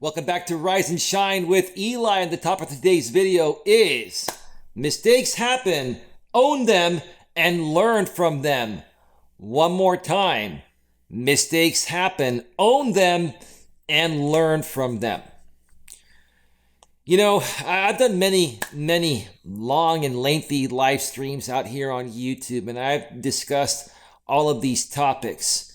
Welcome back to Rise and Shine with Eli, and the topic of today's video is mistakes happen, own them, and learn from them. One more time. Mistakes happen, own them, and learn from them. You know, I've done many long and lengthy live streams out here on YouTube, and I've discussed all of these topics.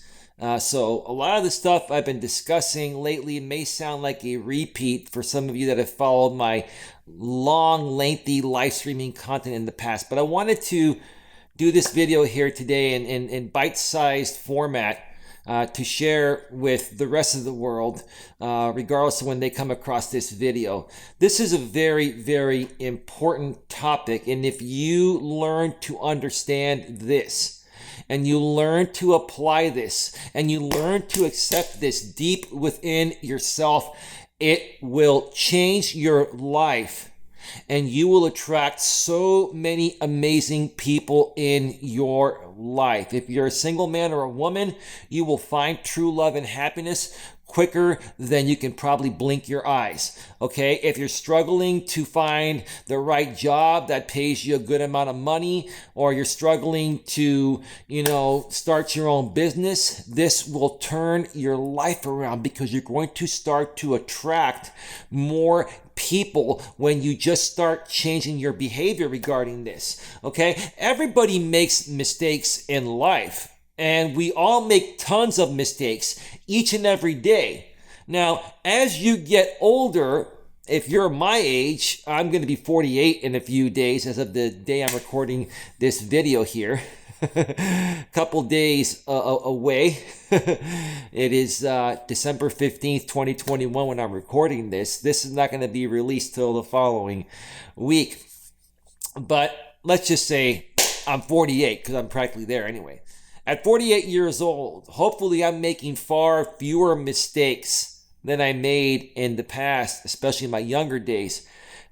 So a lot of the stuff I've been discussing lately may sound like a repeat for some of you that have followed my long, lengthy live streaming content in the past. But I wanted to do this video here today in bite-sized format to share with the rest of the world, regardless of when they come across this video. This is a very important topic, and if you learn to understand this, and you learn to apply this, and you learn to accept this deep within yourself, it will change your life, and you will attract so many amazing people in your life. If you're a single man or a woman, you will find true love and happiness quicker than you can probably blink your eyes. Okay, if you're struggling to find the right job that pays you a good amount of money, or you're struggling to, start your own business, this will turn your life around, because you're going to start to attract more people when you just start changing your behavior regarding this. Okay, everybody makes mistakes in life, and we all make tons of mistakes each and every day. Now, as you get older, if you're my age, I'm going to be 48 in a few days as of the day I'm recording this video here. Couple days away. It is December 15th, 2021 when I'm recording this. This is not going to be released till the following week. But let's just say I'm 48, because I'm practically there anyway. At 48 years old, hopefully I'm making far fewer mistakes than I made in the past, especially in my younger days,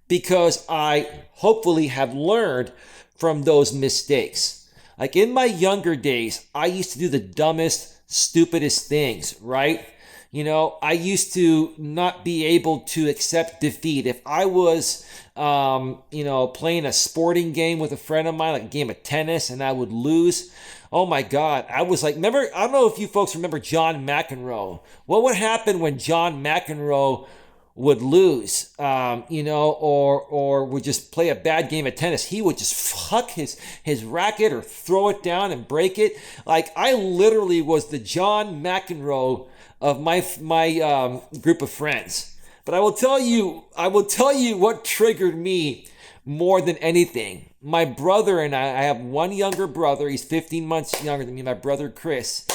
because I hopefully have learned from those mistakes. Like in my younger days, I used to do the dumbest, stupidest things, right? I used to not be able to accept defeat. If I was, playing a sporting game with a friend of mine, like a game of tennis, and I would lose, oh my God, I was like, remember, I don't know if you folks remember John McEnroe. What would happen when John McEnroe would lose, or would just play a bad game of tennis? He would just fuck his racket or throw it down and break it. Like, I literally was the John McEnroe of my group of friends. But I will tell you what triggered me more than anything. My brother and I have one younger brother. He's 15 months younger than me, my brother Chris.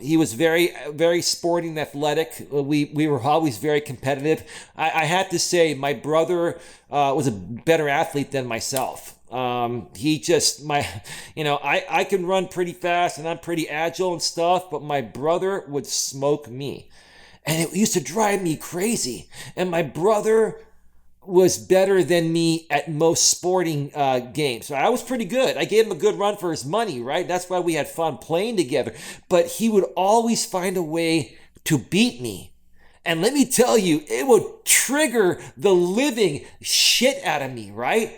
He was very sporty and athletic. We were always very competitive. I had to say my brother was a better athlete than myself. I can run pretty fast and I'm pretty agile and stuff, but my brother would smoke me. And it used to drive me crazy. And my brother was better than me at most sporting games. So I was pretty good. I gave him a good run for his money, right? That's why we had fun playing together. But he would always find a way to beat me. And let me tell you, it would trigger the living shit out of me, right?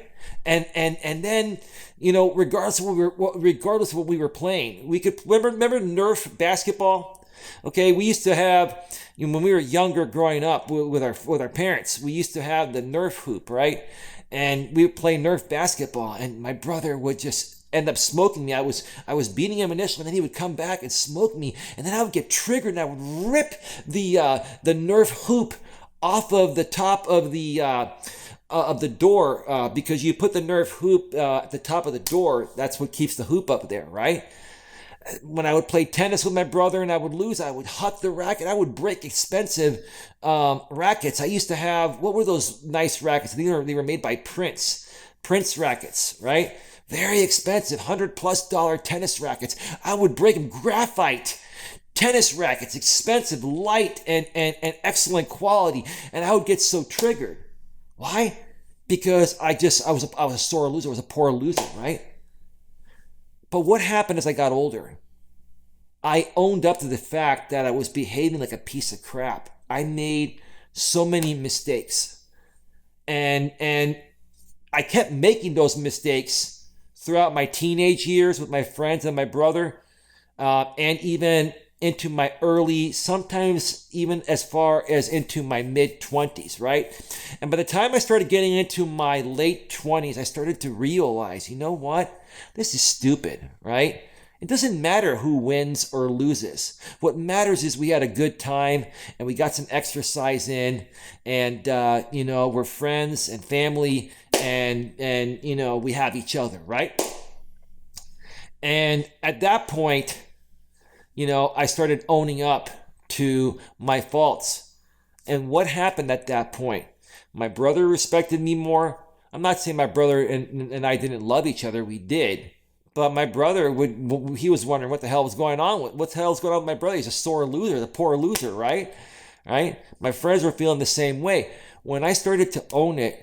And then, regardless of what we were playing, we could remember Nerf basketball. Okay, we used to have, when we were younger growing up with our parents, we used to have the Nerf hoop, right? And we would play Nerf basketball, and my brother would just end up smoking me. I was beating him initially, and then he would come back and smoke me, and then I would get triggered, and I would rip the Nerf hoop off of the top of the door, because you put the Nerf hoop at the top of the door. That's what keeps the hoop up there, right? When I would play tennis with my brother and I would lose, I would huck the racket. I would break expensive rackets. I used to have, what were those nice rackets? They were made by Prince rackets, right? Very expensive, $100+ tennis rackets. I would break them. Graphite tennis rackets, expensive, light, and excellent quality. And I would get so triggered. Why? Because I was a sore loser. I was a poor loser, right? But what happened as I got older? I owned up to the fact that I was behaving like a piece of crap. I made so many mistakes. And I kept making those mistakes throughout my teenage years with my friends and my brother, and even into my early, sometimes even as far as into my mid-20s, right? And by the time I started getting into my late 20s, I started to realize, you know what? This is stupid, right? It doesn't matter who wins or loses. What matters is we had a good time and we got some exercise in, and we're friends and family, and we have each other, right? And at that point, I started owning up to my faults. And what happened at that point? My brother respected me more. I'm not saying my brother and I didn't love each other. We did. But my brother he was wondering what the hell was going on what the hell is going on with my brother. He's a sore loser, the poor loser, right? Right? My friends were feeling the same way. When I started to own it,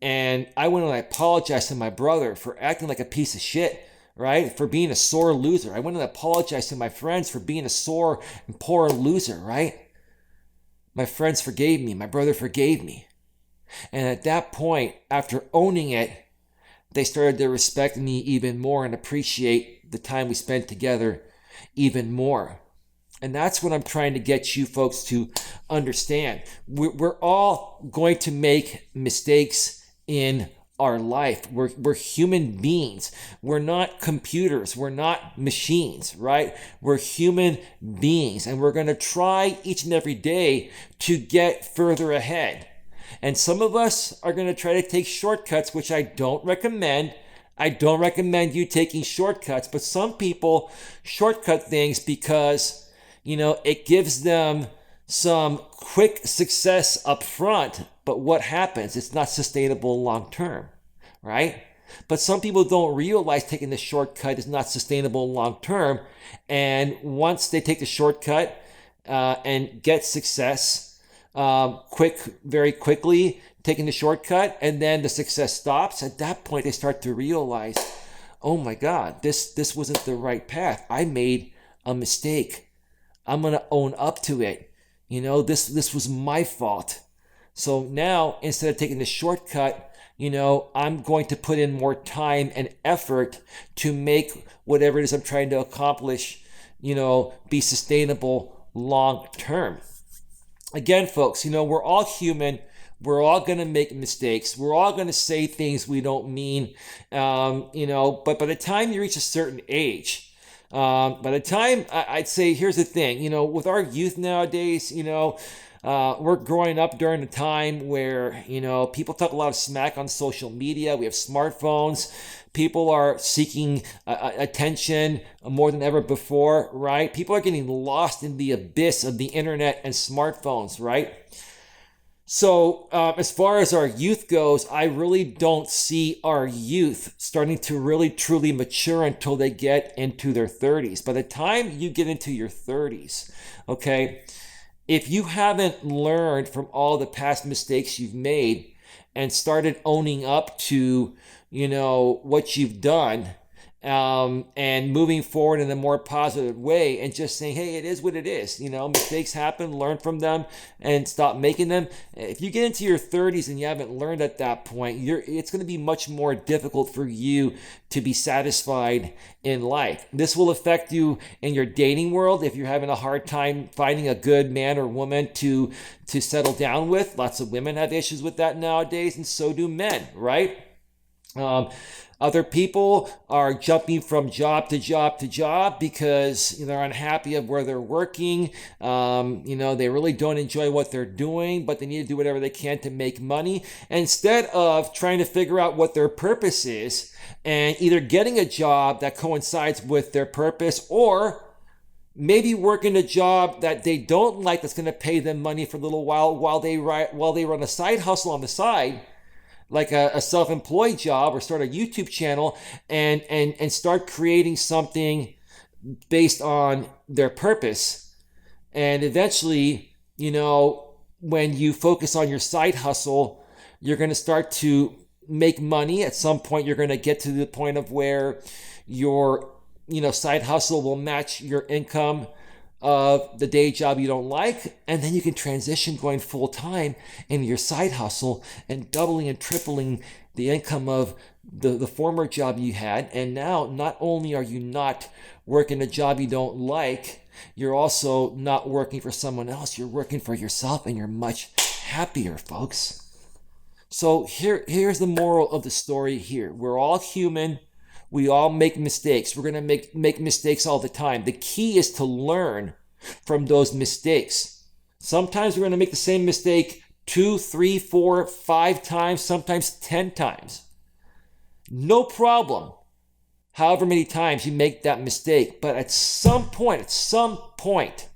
and I went and I apologized to my brother for acting like a piece of shit, right? For being a sore loser. I went and apologized to my friends for being a sore and poor loser, right? My friends forgave me. My brother forgave me. And at that point, after owning it, they started to respect me even more and appreciate the time we spent together even more. And that's what I'm trying to get you folks to understand. We're all going to make mistakes in our life. We're human beings. We're not computers. We're not machines, right? We're human beings, and we're going to try each and every day to get further ahead. And some of us are going to try to take shortcuts, which I don't recommend. I don't recommend you taking shortcuts, but some people shortcut things because, it gives them some quick success up front, but what happens? It's not sustainable long term, right? But some people don't realize taking the shortcut is not sustainable long term. And once they take the shortcut and get success very quickly, taking the shortcut, and then the success stops, at that point they start to realize, oh my God, this wasn't the right path. I made a mistake. I'm going to own up to it. This was my fault. So now, instead of taking the shortcut, I'm going to put in more time and effort to make whatever it is I'm trying to accomplish, be sustainable long term. Again, folks, we're all human. We're all going to make mistakes. We're all going to say things we don't mean, but by the time you reach a certain age, by the time, I'd say, here's the thing, with our youth nowadays, we're growing up during a time where, people talk a lot of smack on social media. We have smartphones. People are seeking attention more than ever before, right? People are getting lost in the abyss of the internet and smartphones, right? So as far as our youth goes, I really don't see our youth starting to really truly mature until they get into their 30s. By the time you get into your 30s, okay, if you haven't learned from all the past mistakes you've made and started owning up to, what you've done, and moving forward in a more positive way, and just saying, hey, it is what it is. Mistakes happen, learn from them, and stop making them. If you get into your 30s and you haven't learned at that point, it's going to be much more difficult for you to be satisfied in life. This will affect you in your dating world if you're having a hard time finding a good man or woman to settle down with. Lots of women have issues with that nowadays, and so do men, right? Other people are jumping from job to job to job because they're unhappy of where they're working. They really don't enjoy what they're doing, but they need to do whatever they can to make money. And instead of trying to figure out what their purpose is and either getting a job that coincides with their purpose, or maybe working a job that they don't like that's going to pay them money for a little while they run a side hustle on the side, like a self-employed job, or start a YouTube channel and start creating something based on their purpose. And eventually, when you focus on your side hustle, you're going to start to make money. At some point, you're going to get to the point of where your, side hustle will match your income of the day job you don't like, and then you can transition going full time into your side hustle and doubling and tripling the income of the former job you had. And now not only are you not working a job you don't like, you're also not working for someone else, you're working for yourself, and you're much happier, folks. So here's the moral of the story here. We're all human. We all make mistakes. We're going to make mistakes all the time. The key is to learn from those mistakes. Sometimes we're going to make the same mistake 2, 3, 4, 5 times, sometimes 10 times. No problem. However many times you make that mistake. But at some point,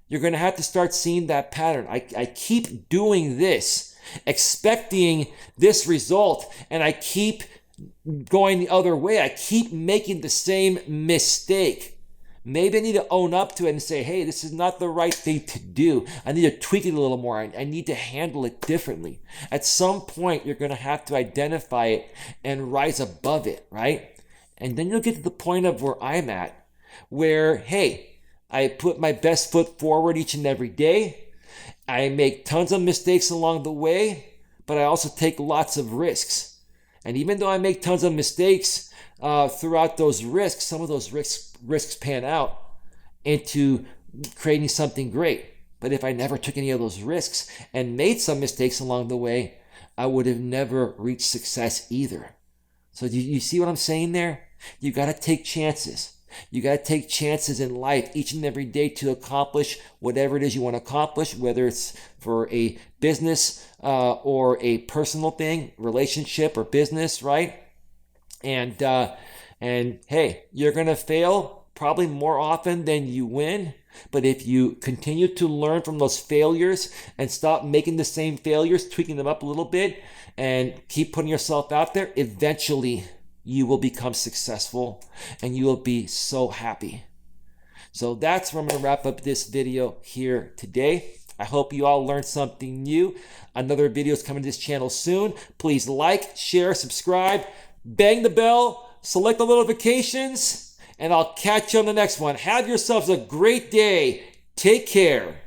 you're going to have to start seeing that pattern. I keep doing this, expecting this result, and I keep going the other way. I keep making the same mistake. Maybe I need to own up to it and say, hey, this is not the right thing to do. I need to tweak it a little more. I need to handle it differently. At some point, you're going to have to identify it and rise above it, right? And then you'll get to the point of where I'm at, where, hey, I put my best foot forward each and every day. I make tons of mistakes along the way, but I also take lots of risks. And even though I make tons of mistakes throughout those risks, some of those risks pan out into creating something great. But if I never took any of those risks and made some mistakes along the way, I would have never reached success either. So do you see what I'm saying there? You got to take chances. You got to take chances in life each and every day to accomplish whatever it is you want to accomplish, whether it's for a business or a personal thing, relationship or business, right? And hey, you're going to fail probably more often than you win. But if you continue to learn from those failures and stop making the same failures, tweaking them up a little bit, and keep putting yourself out there, eventually you will become successful and you will be so happy. So that's where I'm going to wrap up this video here today. I hope you all learned something new. Another video is coming to this channel soon. Please like, share, subscribe, bang the bell, select the notifications, and I'll catch you on the next one. Have yourselves a great day. Take care.